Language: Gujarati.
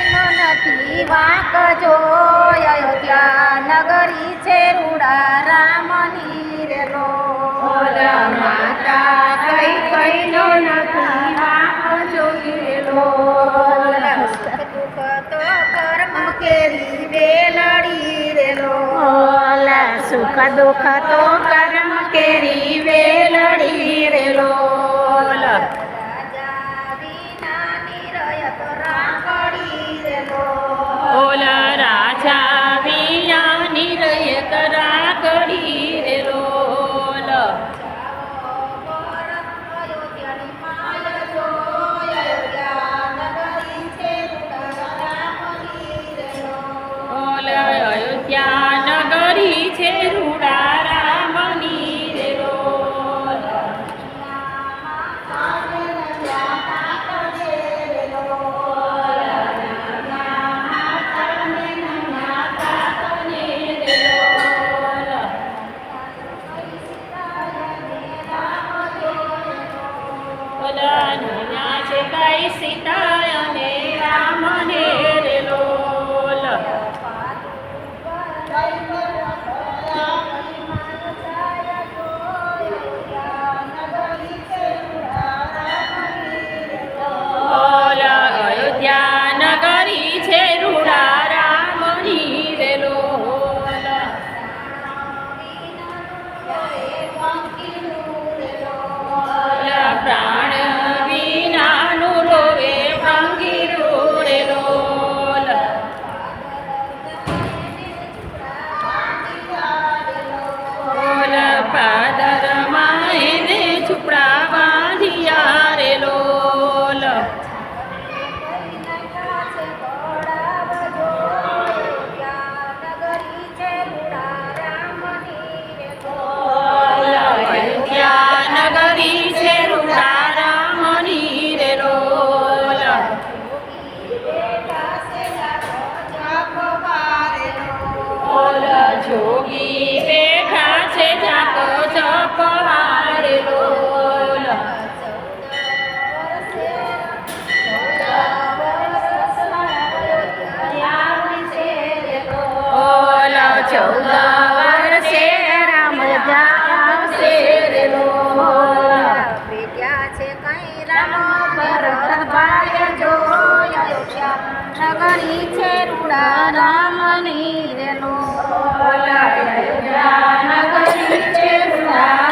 કઈનો નથી વાંક જો અયોધ્યા નગરી છે રૂડા રામની રે લોલ માતા કઈનો નથી વાંક જો લોલ દુઃખ તો કર્મ કેરી વેલડી રે લોલ સુખ દુઃખ તો કર્મ કેરી વેલડી રે લોલ રાજા વિના નિરયત રાખડી રે લોલ ઓલ રાજા વિના નિરયત રાખડી રે લોલ અયોધ્યાની માય જો અયોધ્યા નગરી છે રામની રે લોલ ઓલ અયોધ્યા નગરી છે રૂડા રામની રે લોલ સીતા અને રામને રે લોલ ઓલ અયોધ્યા નગરી છે રૂડા રામની રે લોલ પ્રાણ વિનાનું રોવે ભંગીરું રે લોલ ઓલ પાદર માયને છુપડા બાંધિયા રે લોલ અયોધ્યા નગરી છે રૂડા રામની રે લોલ ઓલ જોગી બેઠા છે જાકો જપવારે લોલ ઓલ 14 વર્ષે રામ જાવશે રે લોલ વિદ્યા છે કઈ રામ ભરત ભાઈ જો અયોધ્યા નગરી છે રૂડા રામની રે લોલ અયોધ્યા નગરી છે રૂડા